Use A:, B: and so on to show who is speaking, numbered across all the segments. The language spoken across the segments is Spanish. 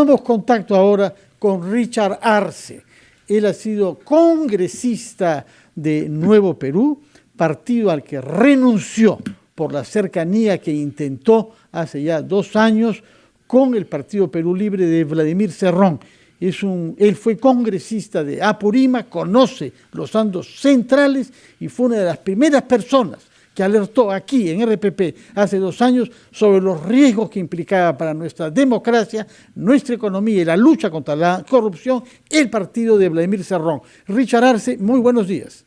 A: Tomamos contacto ahora con Richard Arce. Él ha sido congresista de Nuevo Perú, partido al que renunció por la cercanía que intentó hace ya 2 años con el Partido Perú Libre de Vladimir Cerrón. Él fue congresista de Apurímac, conoce los andos centrales y fue una de las primeras personas que alertó aquí en RPP hace 2 años sobre los riesgos que implicaba para nuestra democracia, nuestra economía y la lucha contra la corrupción el partido de Vladimir Cerrón. Richard Arce, muy buenos días.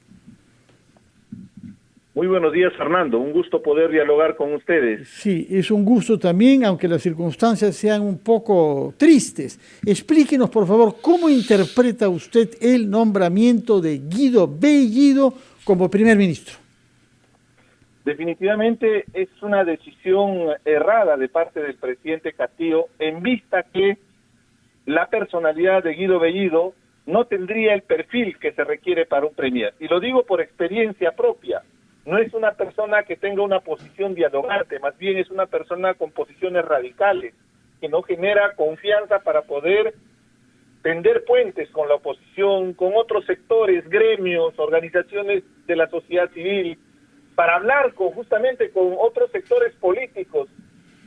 B: Muy buenos días, Fernando. Un gusto poder dialogar con ustedes.
A: Sí, es un gusto también, aunque las circunstancias sean un poco tristes. Explíquenos, por favor, cómo interpreta usted el nombramiento de Guido Bellido como primer ministro.
B: Definitivamente es una decisión errada de parte del presidente Castillo, en vista que la personalidad de Guido Bellido no tendría el perfil que se requiere para un premier. Y lo digo por experiencia propia. No es una persona que tenga una posición dialogante, más bien es una persona con posiciones radicales, que no genera confianza para poder tender puentes con la oposición, con otros sectores, gremios, organizaciones de la sociedad civil, para hablar justamente con otros sectores políticos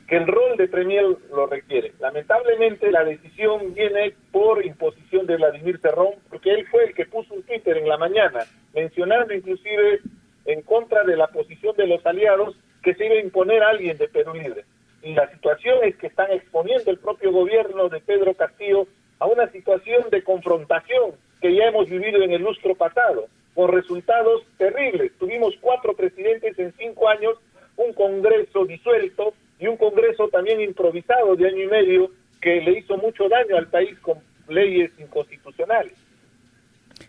B: que el rol de premier lo requiere. Lamentablemente la decisión viene por imposición de Vladimir Cerrón, porque él fue el que puso un Twitter en la mañana, mencionando inclusive en contra de la posición de los aliados que se iba a imponer a alguien de Perú Libre. Y la situación es que están exponiendo el propio gobierno de Pedro Castillo a una situación de confrontación que ya hemos vivido en el lustro pasado, con resultados terribles. Tuvimos 4 presidentes en 5 años, un Congreso disuelto y un Congreso también improvisado de 1 año y medio que le hizo mucho daño al país con leyes inconstitucionales.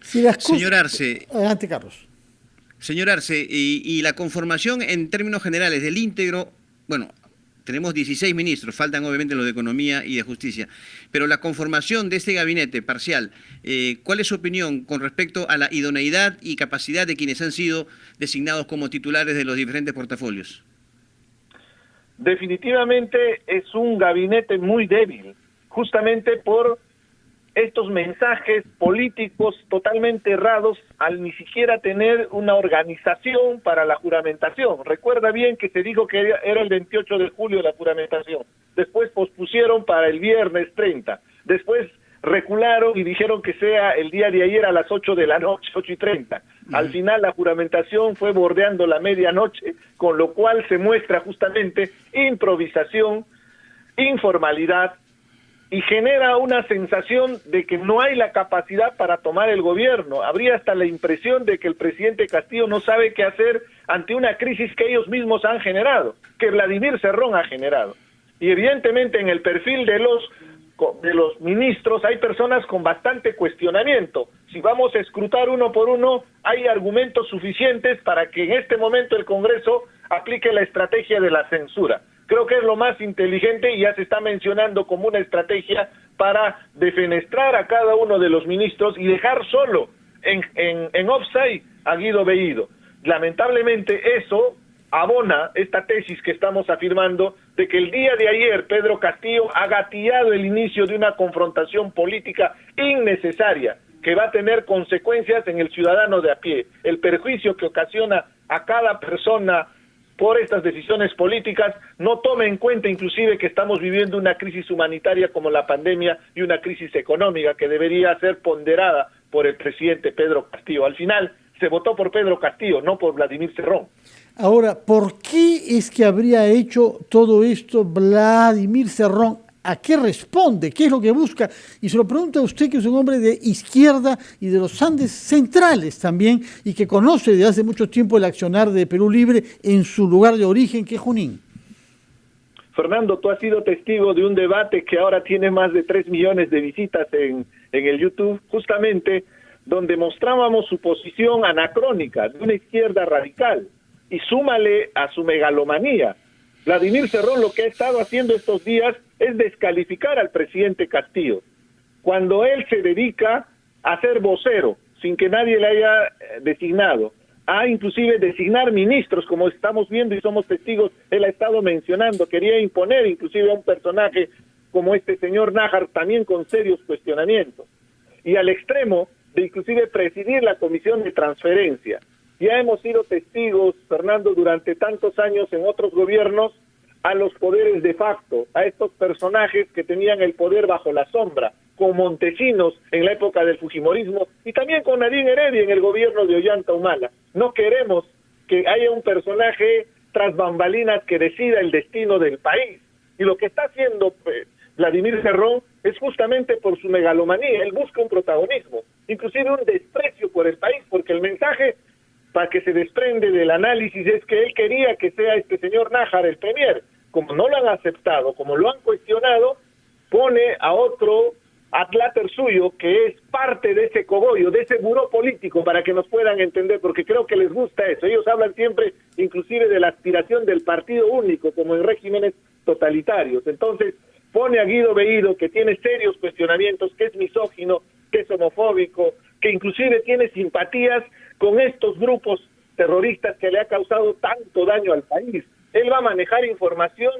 C: Señor Arce.
A: Adelante, Carlos.
C: Señor Arce, y la conformación en términos generales del íntegro, bueno, tenemos 16 ministros, faltan obviamente los de Economía y de Justicia, pero la conformación de este gabinete parcial, ¿cuál es su opinión con respecto a la idoneidad y capacidad de quienes han sido designados como titulares de los diferentes portafolios?
B: Definitivamente es un gabinete muy débil, justamente por estos mensajes políticos totalmente errados al ni siquiera tener una organización para la juramentación. Recuerda bien que se dijo que era el 28 de julio la juramentación. Después pospusieron para el viernes 30. Después recularon y dijeron que sea el día de ayer a las 8 de la noche, 8:30. Al final la juramentación fue bordeando la medianoche, con lo cual se muestra justamente improvisación, informalidad, y genera una sensación de que no hay la capacidad para tomar el gobierno. Habría hasta la impresión de que el presidente Castillo no sabe qué hacer ante una crisis que ellos mismos han generado, que Vladimir Cerrón ha generado. Y evidentemente en el perfil de los ministros hay personas con bastante cuestionamiento. Si vamos a escrutar uno por uno, hay argumentos suficientes para que en este momento el Congreso aplique la estrategia de la censura. Creo que es lo más inteligente y ya se está mencionando como una estrategia para defenestrar a cada uno de los ministros y dejar solo en offside a Guido Bellido. Lamentablemente eso abona esta tesis que estamos afirmando de que el día de ayer Pedro Castillo ha gatillado el inicio de una confrontación política innecesaria que va a tener consecuencias en el ciudadano de a pie. El perjuicio que ocasiona a cada persona por estas decisiones políticas no toma en cuenta inclusive que estamos viviendo una crisis humanitaria como la pandemia y una crisis económica que debería ser ponderada por el presidente Pedro Castillo. Al final se votó por Pedro Castillo, no por Vladimir Cerrón.
A: Ahora, ¿por qué es que habría hecho todo esto Vladimir Cerrón? ¿A qué responde? ¿Qué es lo que busca? Y se lo pregunto a usted, que es un hombre de izquierda y de los Andes centrales también, y que conoce desde hace mucho tiempo el accionar de Perú Libre en su lugar de origen, que es Junín.
B: Fernando, tú has sido testigo de un debate que ahora tiene más de 3 millones de visitas en el YouTube, justamente donde mostrábamos su posición anacrónica de una izquierda radical, y súmale a su megalomanía. Vladimir Cerrón lo que ha estado haciendo estos días es descalificar al presidente Castillo, cuando él se dedica a ser vocero, sin que nadie le haya designado, a inclusive designar ministros, como estamos viendo y somos testigos. Él ha estado mencionando, quería imponer inclusive a un personaje como este señor Nájar, también con serios cuestionamientos, y al extremo de inclusive presidir la comisión de transferencia. Ya hemos sido testigos, Fernando, durante tantos años en otros gobiernos, a los poderes de facto, a estos personajes que tenían el poder bajo la sombra, con Montesinos en la época del fujimorismo y también con Nadine Heredia en el gobierno de Ollanta Humala. No queremos que haya un personaje tras bambalinas que decida el destino del país. Y lo que está haciendo Vladimir Cerrón es justamente por su megalomanía. Él busca un protagonismo, inclusive un desprecio por el país, porque el mensaje para que se desprende del análisis es que él quería que sea este señor Nájar el premier. Como no lo han aceptado, como lo han cuestionado, pone a otro atláter suyo que es parte de ese cogollo, de ese buró político, para que nos puedan entender, porque creo que les gusta eso. Ellos hablan siempre inclusive de la aspiración del partido único, como en regímenes totalitarios. Entonces pone a Guido Bellido, que tiene serios cuestionamientos, que es misógino, que es homofóbico, que inclusive tiene simpatías con estos grupos terroristas que le ha causado tanto daño al país. Él va a manejar información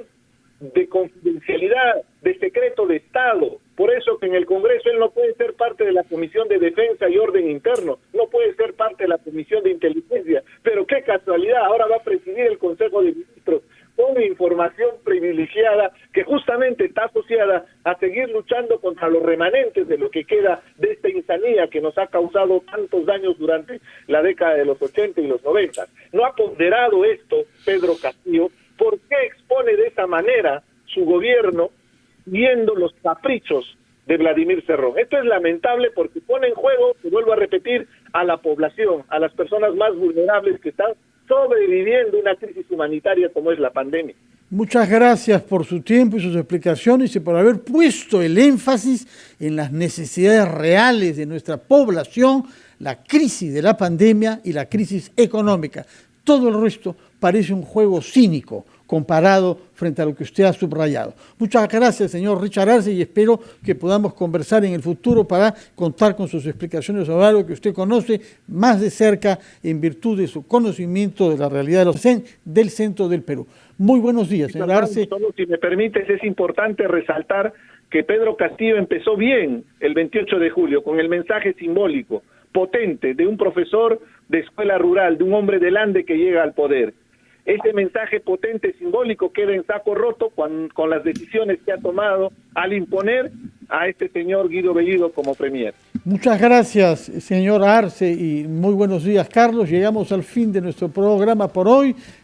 B: de confidencialidad, de secreto de Estado. Por eso que en el Congreso él no puede ser parte de la Comisión de Defensa y Orden Interno, no puede ser parte de la Comisión de Inteligencia, pero qué casualidad, ahora va a presidir el Consejo de Ministros con información privilegiada que justamente está asociada a seguir luchando contra los remanentes de lo que queda de esta insanía que nos ha causado tantos daños durante la década de los 80 y los 90. No ha ponderado esto Pedro Castillo. ¿Por qué expone de esa manera su gobierno viendo los caprichos de Vladimir Cerrón? Esto es lamentable porque pone en juego, te vuelvo a repetir, a la población, a las personas más vulnerables que están sobreviviendo una crisis humanitaria como es la pandemia.
A: Muchas gracias por su tiempo y sus explicaciones y por haber puesto el énfasis en las necesidades reales de nuestra población, la crisis de la pandemia y la crisis económica. Todo el resto parece un juego cínico comparado frente a lo que usted ha subrayado. Muchas gracias, señor Richard Arce, y espero que podamos conversar en el futuro para contar con sus explicaciones sobre algo que usted conoce más de cerca en virtud de su conocimiento de la realidad del centro del Perú. Muy buenos días, señor Arce.
B: Solo si me permites, es importante resaltar que Pedro Castillo empezó bien el 28 de julio con el mensaje simbólico, potente, de un profesor de escuela rural, de un hombre del Ande que llega al poder. Ese mensaje potente, simbólico, queda en saco roto con las decisiones que ha tomado al imponer a este señor Guido Bellido como premier.
A: Muchas gracias, señor Arce, y muy buenos días, Carlos. Llegamos al fin de nuestro programa por hoy.